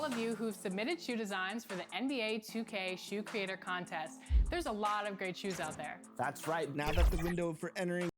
of you who've submitted shoe designs for the NBA 2K Shoe Creator Contest. There's a lot of great shoes out there. That's right. Now that the window for entering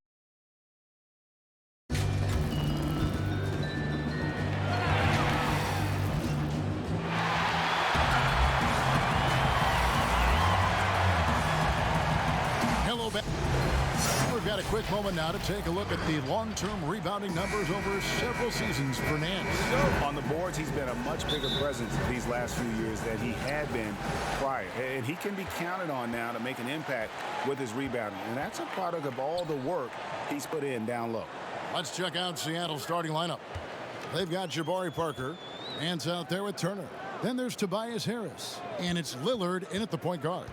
We've got a quick moment now to take a look at the long-term rebounding numbers over several seasons for Nance. On the boards, he's been a much bigger presence these last few years than he had been prior. And he can be counted on now to make an impact with his rebounding. And that's a product of all the work he's put in down low. Let's check out Seattle's starting lineup. They've got Jabari Parker. Nance out there with Turner. Then there's Tobias Harris. And it's Lillard in at the point guard.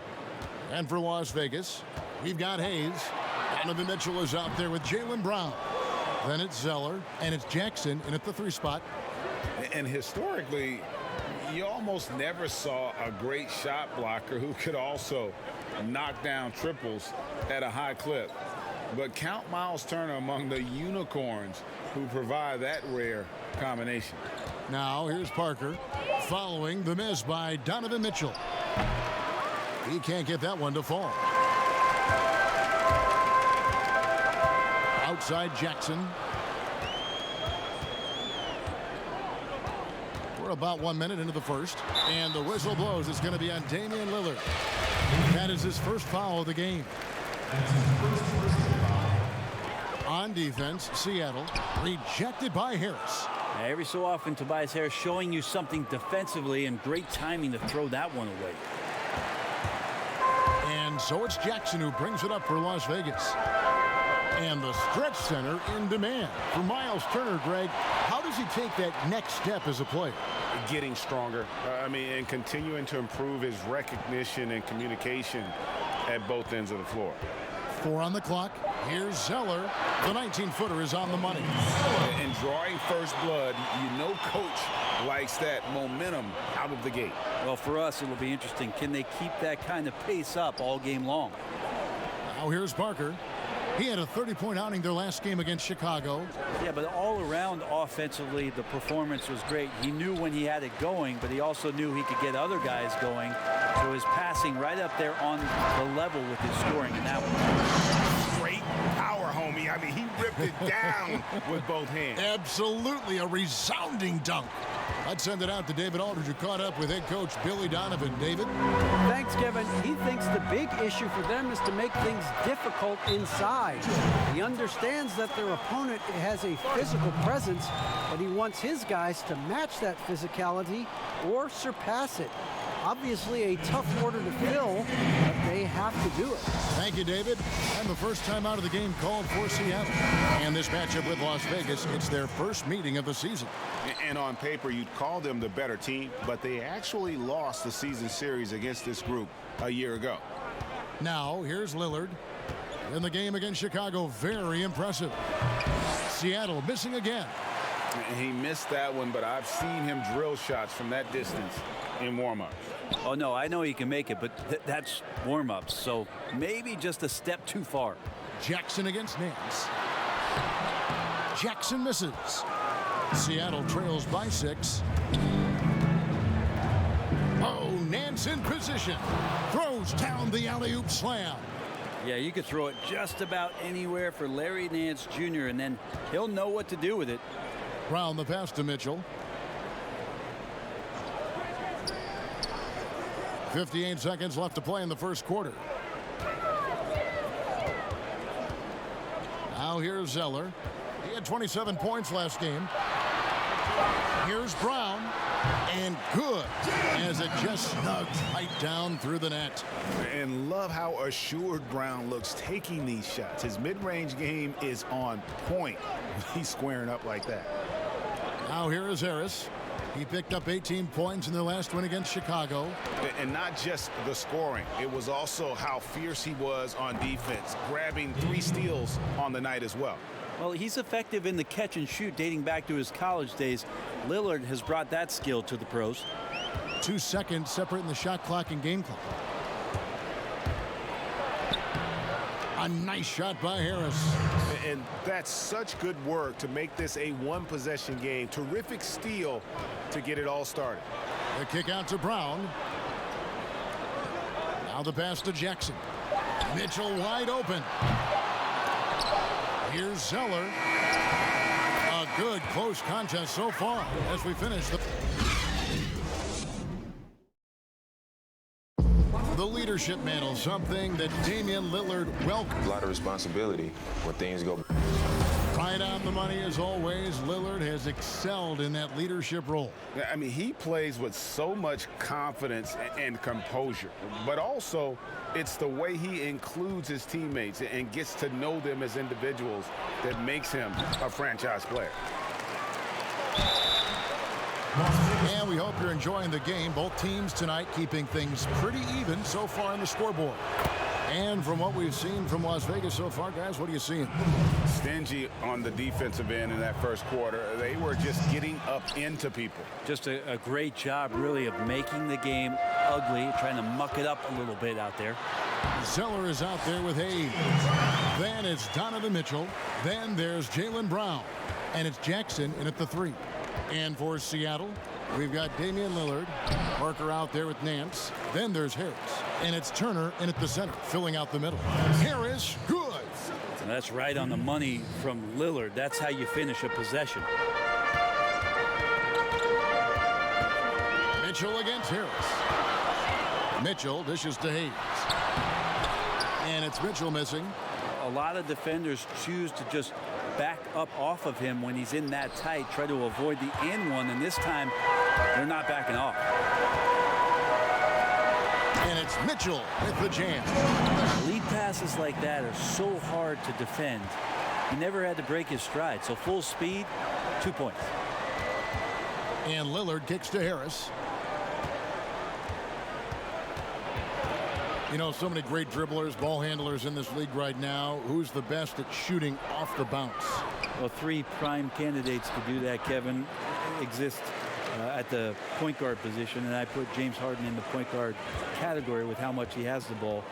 And for Las Vegas, we've got Hayes. Donovan Mitchell is out there with Jaylen Brown. Then it's Zeller, and it's Jackson in at the 3 spot. And historically, you almost never saw a great shot blocker who could also knock down triples at a high clip. But count Miles Turner among the unicorns who provide that rare combination. Now here's Parker following the miss by Donovan Mitchell. He can't get that one to fall. Outside Jackson. We're about 1 minute into the first. And the whistle blows. It's going to be on Damian Lillard. That is his first foul of the game. On defense, Seattle rejected by Harris. Every so often, Tobias Harris showing you something defensively, and great timing to throw that one away. And so it's Jackson who brings it up for Las Vegas. And the stretch center in demand for Miles Turner. Greg, how does he take that next step as a player? Getting stronger, and continuing to improve his recognition and communication at both ends of the floor. 4 on the clock. Here's Zeller. The 19-footer is on the money. And drawing first blood, you know coach likes that momentum out of the gate. Well, for us, it'll be interesting. Can they keep that kind of pace up all game long? Now here's Parker. He had a 30-point outing their last game against Chicago. Yeah, but all around offensively, the performance was great. He knew when he had it going, but he also knew he could get other guys going. So his passing right up there on the level with his scoring in that one. Great power, homie. He ripped it down with both hands. Absolutely a resounding dunk. Let's send it out to David Aldridge, who caught up with head coach Billy Donovan. David? Thanks, Kevin. He thinks the big issue for them is to make things difficult inside. He understands that their opponent has a physical presence, but he wants his guys to match that physicality or surpass it. Obviously a tough order to fill, but they have to do it. Thank you, David. And the first time out of the game called for Seattle. And this matchup with Las Vegas, it's their first meeting of the season. And on paper, you'd call them the better team, but they actually lost the season series against this group a year ago. Now, here's Lillard. In the game against Chicago, very impressive. Seattle missing again. He missed that one, but I've seen him drill shots from that distance in warm-ups. Oh, no, I know he can make it, but that's warm-ups, so maybe just a step too far. Jackson against Nance. Jackson misses. Seattle trails by 6. Oh, Nance in position. Throws down the alley-oop slam. Yeah, you could throw it just about anywhere for Larry Nance Jr., and then he'll know what to do with it. Brown the pass to Mitchell. 58 seconds left to play in the first quarter. Now here's Zeller. He had 27 points last game. Here's Brown. And good, as it just snugged right down through the net. And love how assured Brown looks taking these shots. His mid-range game is on point. He's squaring up like that. Now here is Harris. He picked up 18 points in their last win against Chicago. And not just the scoring. It was also how fierce he was on defense, grabbing 3 steals on the night as well. Well, he's effective in the catch and shoot dating back to his college days. Lillard has brought that skill to the pros. 2 seconds separating the shot clock and game clock. A nice shot by Harris. And that's such good work to make this a one-possession game. Terrific steal to get it all started. The kick out to Brown. Now the pass to Jackson. Mitchell wide open. Here's Zeller. A good close contest so far as we finish the leadership mantle, something that Damian Lillard welcomed. A lot of responsibility when things go. Right on the money as always. Lillard has excelled in that leadership role. I mean, he plays with so much confidence and composure, but also it's the way he includes his teammates and gets to know them as individuals that makes him a franchise player. And we hope you're enjoying the game. Both teams tonight keeping things pretty even so far on the scoreboard. And from what we've seen from Las Vegas so far, guys, what are you seeing? Stingy on the defensive end in that first quarter. They were just getting up into people. Just a great job, really, of making the game ugly, trying to muck it up a little bit out there. Zeller is out there with Hayes. Then it's Donovan Mitchell. Then there's Jaylen Brown. And it's Jackson in at the 3. And for Seattle, we've got Damian Lillard. Parker out there with Nance. Then there's Harris. And it's Turner in at the center, filling out the middle. Harris, good. And that's right on the money from Lillard. That's how you finish a possession. Mitchell against Harris. Mitchell dishes to Hayes. And it's Mitchell missing. A lot of defenders choose to just back up off of him when he's in that tight, try to avoid the and one, and this time they're not backing off. And it's Mitchell with the jam. Lead passes like that are so hard to defend. He never had to break his stride, so full speed, 2 points. And Lillard kicks to Harris. You know, so many great dribblers, ball handlers in this league right now. Who's the best at shooting off the bounce? Well, 3 prime candidates to do that, Kevin, exist at the point guard position, and I put James Harden in the point guard category with how much he has the ball.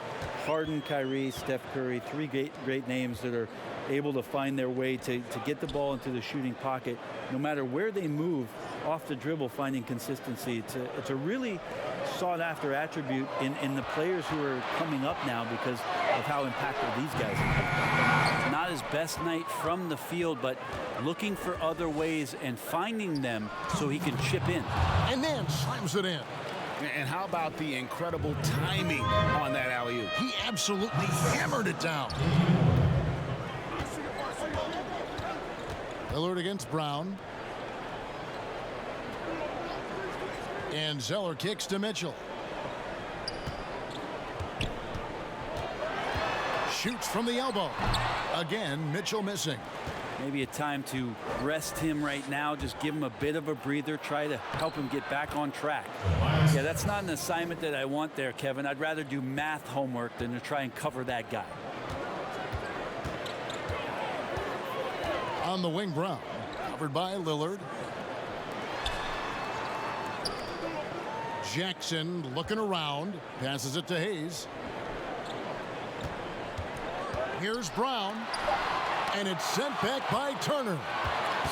Harden, Kyrie, Steph Curry, 3 great names that are able to find their way to get the ball into the shooting pocket. No matter where they move off the dribble, finding consistency. It's a really sought-after attribute in the players who are coming up now because of how impactful these guys are. It's not his best night from the field, but looking for other ways and finding them so he can chip in. And then slams it in. And how about the incredible timing on that alley-oop? He absolutely hammered it down. Lillard against Brown. And Zeller kicks to Mitchell. Shoots from the elbow. Again, Mitchell missing. Maybe a time to rest him right now. Just give him a bit of a breather. Try to help him get back on track. Yeah, that's not an assignment that I want there, Kevin. I'd rather do math homework than to try and cover that guy. On the wing, Brown. Covered by Lillard. Jackson looking around. Passes it to Hayes. Here's Brown. And it's sent back by Turner.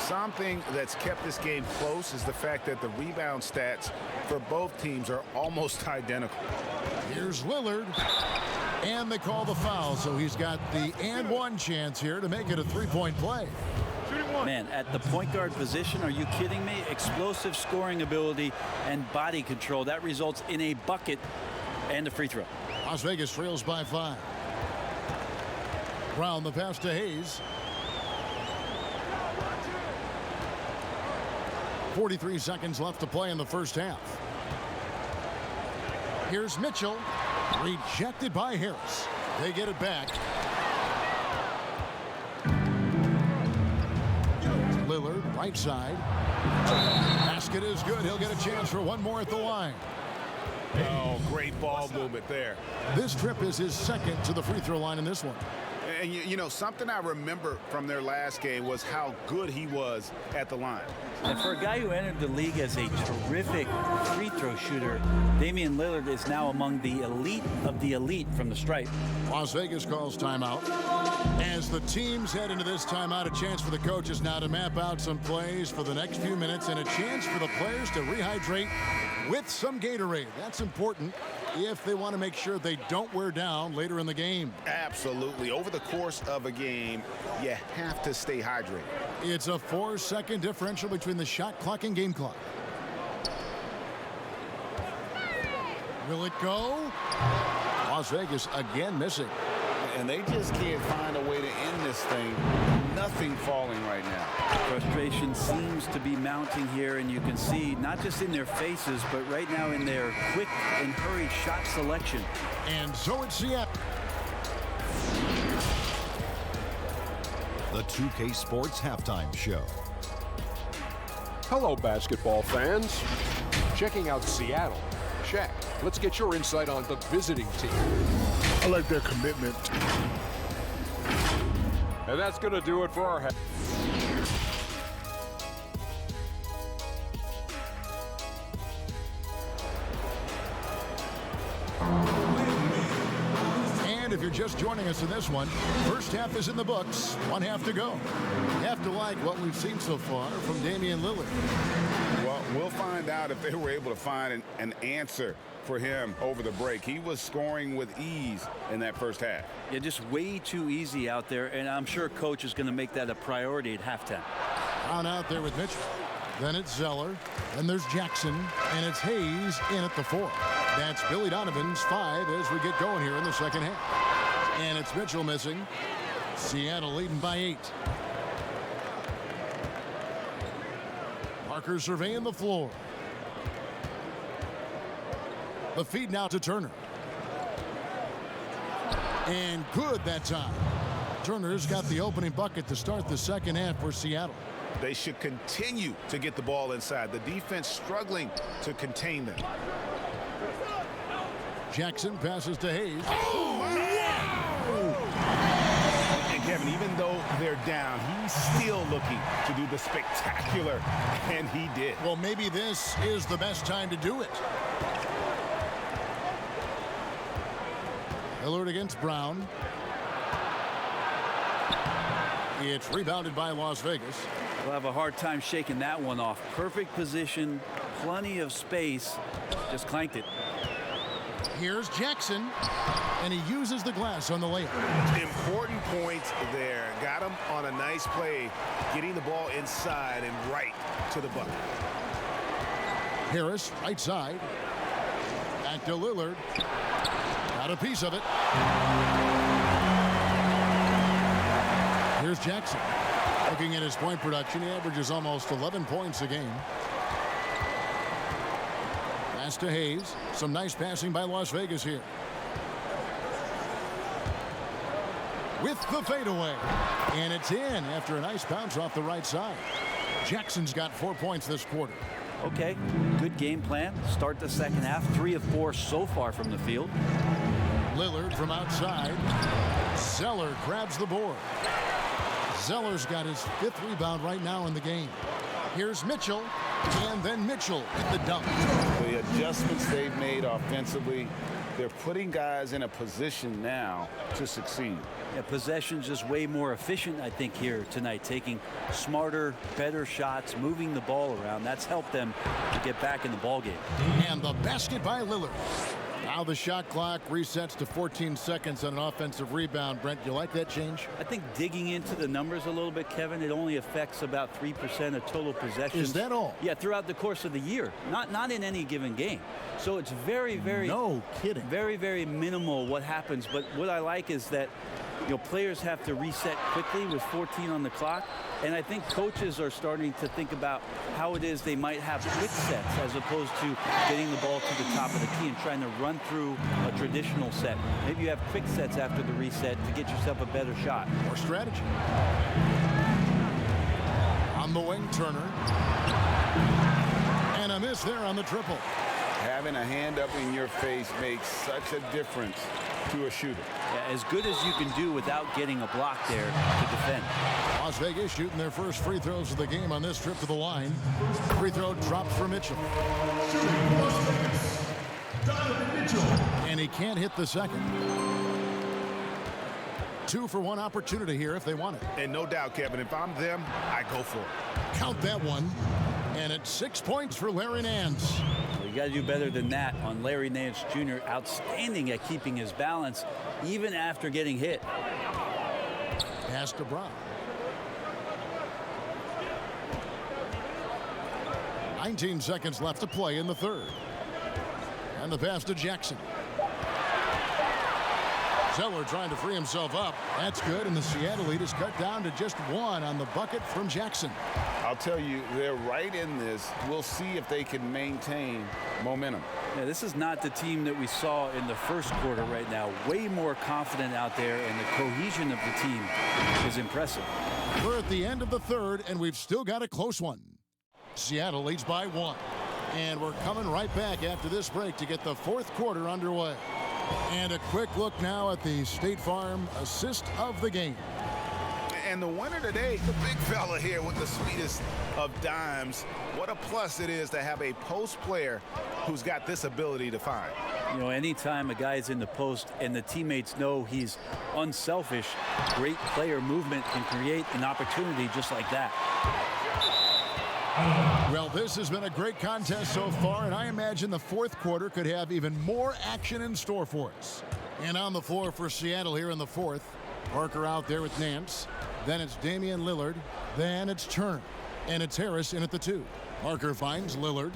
Something that's kept this game close is the fact that the rebound stats for both teams are almost identical. Here's Lillard. And they call the foul, so he's got the and one chance here to make it a three-point play. Man, at the point guard position, are you kidding me? Explosive scoring ability and body control. That results in a bucket and a free throw. Las Vegas trails by 5. Brown the pass to Hayes. 43 seconds left to play in the first half. Here's Mitchell. Rejected by Harris. They get it back. Lillard, right side. Basket is good. He'll get a chance for one more at the line. Oh, great ball movement there. This trip is his second to the free throw line in this one. And you know, something I remember from their last game was how good he was at the line. And for a guy who entered the league as a terrific free throw shooter, Damian Lillard is now among the elite of the elite from the stripe. Las Vegas calls timeout. As the teams head into this timeout, a chance for the coaches now to map out some plays for the next few minutes and a chance for the players to rehydrate with some Gatorade. That's important if they want to make sure they don't wear down later in the game. Absolutely. Over the course of a game, you have to stay hydrated. It's a 4-second differential between the shot clock and game clock. Will it go? Las Vegas again missing. And they just can't find a way to end this thing. Nothing falling right now. Frustration seems to be mounting here, and you can see not just in their faces, but right now in their quick and hurried shot selection. And so it's Seattle. The 2K Sports Halftime Show. Hello, basketball fans. Checking out Seattle. Check. Let's get your insight on the visiting team. I like their commitment. And that's going to do it for our And if you're just joining us in this one, first half is in the books. One half to go. You have to like what we've seen so far from Damian Lillard. Well, we'll find out if they were able to find an answer for him over the break. He was scoring with ease in that first half. Yeah, just way too easy out there, and I'm sure coach is going to make that a priority at halftime. On out there with Mitchell. Then it's Zeller. Then there's Jackson. And it's Hayes in at the 4. That's Billy Donovan's 5 as we get going here in the second half. And it's Mitchell missing. Seattle leading by 8. Parker surveying the floor. The feed now to Turner. And good that time. Turner's got the opening bucket to start the second half for Seattle. They should continue to get the ball inside. The defense struggling to contain them. Jackson passes to Hayes. And Kevin, even though they're down, he's still looking to do the spectacular, and he did. Well, maybe this is the best time to do it. Lillard against Brown. It's rebounded by Las Vegas. We'll have a hard time shaking that one off. Perfect position, plenty of space, just clanked it. Here's Jackson, and he uses the glass on the layup. Important points there. Got him on a nice play, getting the ball inside and right to the bucket. Harris, right side. Back to Lillard. Got a piece of it. Here's Jackson. Looking at his point production, he averages almost 11 points a game. Pass to Hayes. Some nice passing by Las Vegas here. With the fadeaway. And it's in after a nice bounce off the right side. Jackson's got 4 points this quarter. Okay, good game plan. Start the second half. 3 of 4 so far from the field. Lillard from outside. Zeller grabs the board. Zeller's got his 5th rebound right now in the game. Here's Mitchell, and then Mitchell at the dunk. The adjustments they've made offensively, they're putting guys in a position now to succeed. Yeah, possession's just way more efficient, I think, here tonight. Taking smarter, better shots, moving the ball around. That's helped them to get back in the ball game. And the basket by Lillard. Now the shot clock resets to 14 seconds on an offensive rebound. Brent, you like that change? I think digging into the numbers a little bit, Kevin, it only affects about 3% of total possessions. Is that all? Yeah, throughout the course of the year. Not in any given game. So it's very, very... No kidding. Very, very minimal what happens. But what I like is that, you know, players have to reset quickly with 14 on the clock. And I think coaches are starting to think about how it is they might have quick sets as opposed to getting the ball to the top of the key and trying to run through a traditional set. Maybe you have quick sets after the reset to get yourself a better shot. More strategy. On the wing, Turner. And a miss there on the triple. Having a hand up in your face makes such a difference to a shooter. Yeah, as good as you can do without getting a block there to defend. Las Vegas shooting their first free throws of the game on this trip to the line. Free throw drops for Mitchell. And he can't hit the second. 2 for 1 opportunity here if they want it. And no doubt, Kevin, if I'm them, I go for it. Count that one. And it's 6 points for Larry Nance. Well, you got to do better than that on Larry Nance Jr. Outstanding at keeping his balance even after getting hit. Pass to Brown. 19 seconds left to play in the third. And the pass to Jackson. Zeller trying to free himself up. That's good, and the Seattle lead is cut down to just 1 on the bucket from Jackson. I'll tell you, they're right in this. We'll see if they can maintain momentum. Yeah, this is not the team that we saw in the first quarter right now. Way more confident out there, and the cohesion of the team is impressive. We're at the end of the third, and we've still got a close one. Seattle leads by 1. And we're coming right back after this break to get the fourth quarter underway. And a quick look now at the State Farm assist of the game. And the winner today, the big fella here with the sweetest of dimes. What a plus it is to have a post player who's got this ability to find. You know, anytime a guy's in the post and the teammates know he's unselfish, great player movement can create an opportunity just like that. Well, this has been a great contest so far, and I imagine the fourth quarter could have even more action in store for us. And on the floor for Seattle here in the fourth, Parker out there with Nance. Then it's Damian Lillard. Then it's Turner. And it's Harris in at the 2. Parker finds Lillard.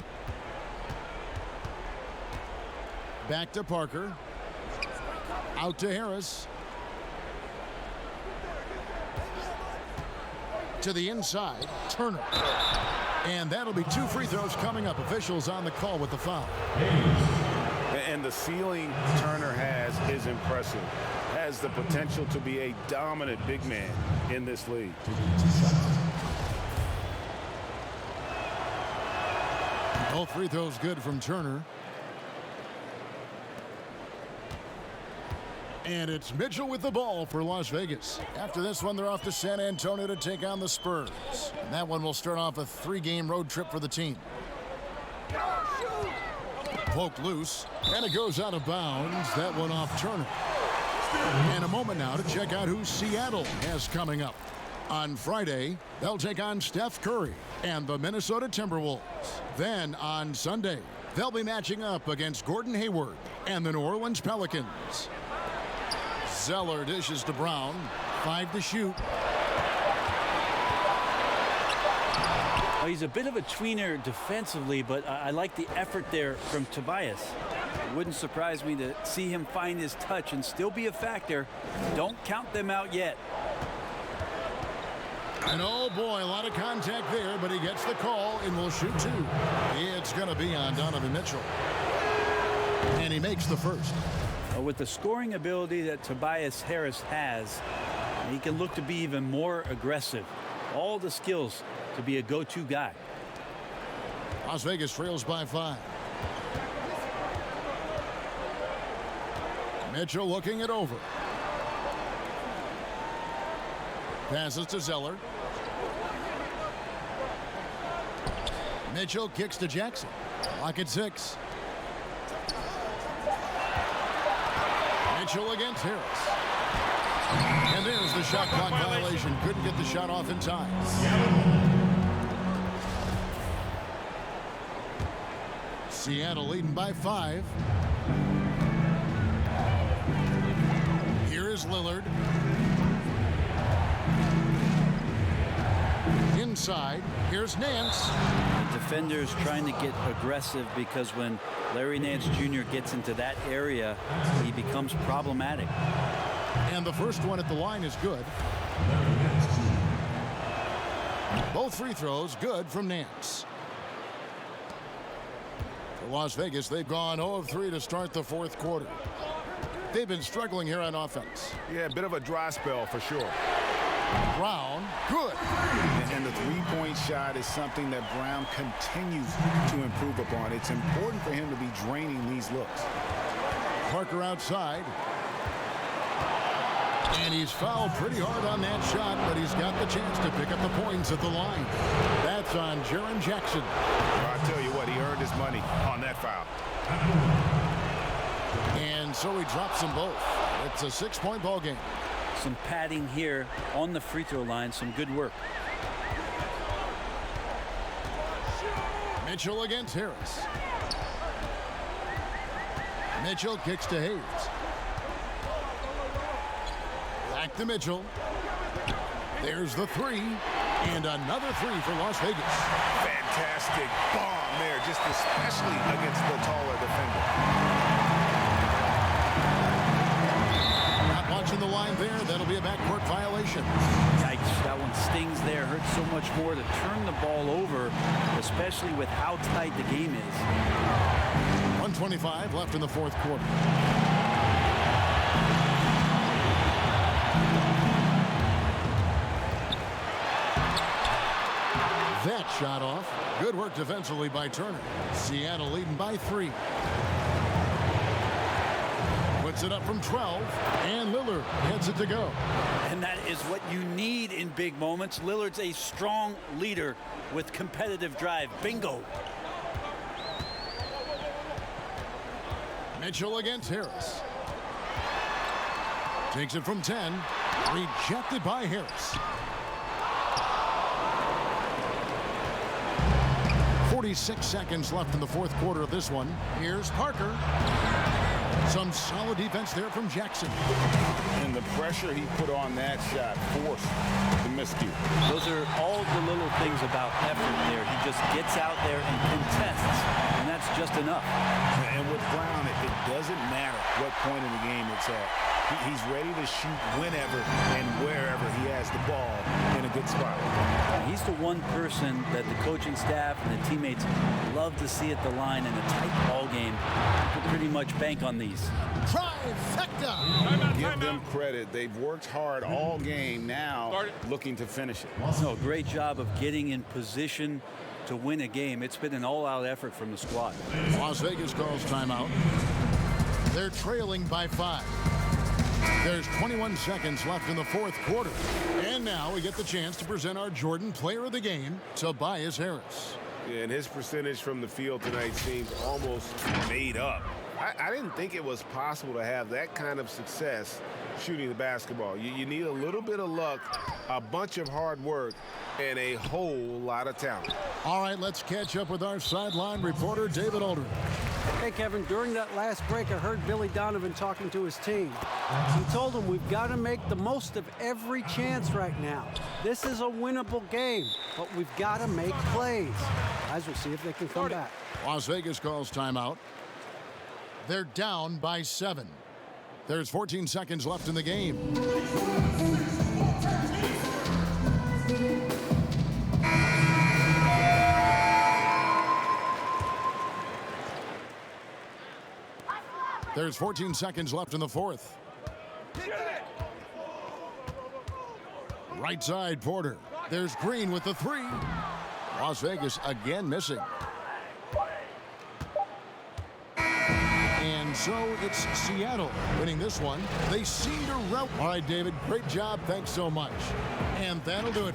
Back to Parker. Out to Harris. To the inside, Turner. And that'll be 2 free throws coming up. Officials on the call with the foul. And the ceiling Turner has is impressive. Has the potential to be a dominant big man in this league. Both free throws good from Turner. And it's Mitchell with the ball for Las Vegas. After this one, they're off to San Antonio to take on the Spurs. And that one will start off a 3-game road trip for the team. Poked loose, and it goes out of bounds. That one off Turner. And a moment now to check out who Seattle has coming up. On Friday, they'll take on Steph Curry and the Minnesota Timberwolves. Then on Sunday, they'll be matching up against Gordon Hayward and the New Orleans Pelicans. Zeller dishes to Brown. 5 to shoot. Well, he's a bit of a tweener defensively, but I like the effort there from Tobias. It wouldn't surprise me to see him find his touch and still be a factor. Don't count them out yet. And oh boy, a lot of contact there, but he gets the call and will shoot 2. It's going to be on Donovan Mitchell. And he makes the first. With the scoring ability that Tobias Harris has, he can look to be even more aggressive. All the skills to be a go-to guy. Las Vegas trails by 5. Mitchell looking it over. Passes to Zeller. Mitchell kicks to Jackson. Lock at 6. Mitchell against Harris. And there's the shot clock violation. Couldn't get the shot off in time. Seattle leading by 5. Here is Lillard. Inside, here's Nance. The defenders trying to get aggressive because when Larry Nance Jr. gets into that area, he becomes problematic. And the first one at the line is good. Both free throws good from Nance. For Las Vegas, they've gone 0 of 3 to start the fourth quarter. They've been struggling here on offense. Yeah, a bit of a dry spell for sure. Brown, good. And the three-point shot is something that Brown continues to improve upon. It's important for him to be draining these looks. Parker outside. And he's fouled pretty hard on that shot, but he's got the chance to pick up the points at the line. That's on Jaren Jackson. I tell you what, he earned his money on that foul. And so he drops them both. It's a 6-point ball game. Some padding here on the free throw line. Some good work. Mitchell against Harris. Mitchell kicks to Hayes. Back to Mitchell. There's the three. And another three for Las Vegas. Fantastic bomb there, just especially against the taller defender. Not watching the line there. That'll be a backcourt violation. Yikes, that one stings there. Hurts so much more to turn the ball over, especially with how tight the game is. 1:25 left in the fourth quarter. That shot off. Good work defensively by Turner. Seattle leading by 3. Puts it up from 12, and Lillard gets it to go. And that is what you need in big moments. Lillard's a strong leader with competitive drive. Bingo. Mitchell against Harris. Takes it from 10. Rejected by Harris. 46 seconds left in the fourth quarter of this one. Here's Parker. Some solid defense there from Jackson. And the pressure he put on that shot forced the miscue. Those are all the little things about effort there. He just gets out there and contests, and that's just enough. And with Brown, it doesn't matter what point in the game it's at. He's ready to shoot whenever and wherever he has the ball in a good spot. He's the one person that the coaching staff and the teammates love to see at the line in a tight ball game. You can pretty much bank on these. Trifecta. Give them credit. They've worked hard all game, now looking to finish it. No, great job of getting in position to win a game. It's been an all-out effort from the squad. Las Vegas calls timeout. They're trailing by 5. There's 21 seconds left in the fourth quarter. And now we get the chance to present our Jordan Player of the Game, Tobias Harris. Yeah, and his percentage from the field tonight seems almost made up. I didn't think it was possible to have that kind of success shooting the basketball. You need a little bit of luck, a bunch of hard work, and a whole lot of talent. All right, let's catch up with our sideline reporter, David Aldridge. Hey, Kevin, during that last break, I heard Billy Donovan talking to his team. He told them we've got to make the most of every chance right now. This is a winnable game, but we've got to make plays. Guys, we'll see if they can come back. Las Vegas calls timeout. They're down by 7. There's 14 seconds left in the game. There's 14 seconds left in the fourth. Right side, Porter. There's Green with the 3. Las Vegas again missing. And so it's Seattle winning this one. They seem to rout. All right, David, great job. Thanks so much. And that'll do it.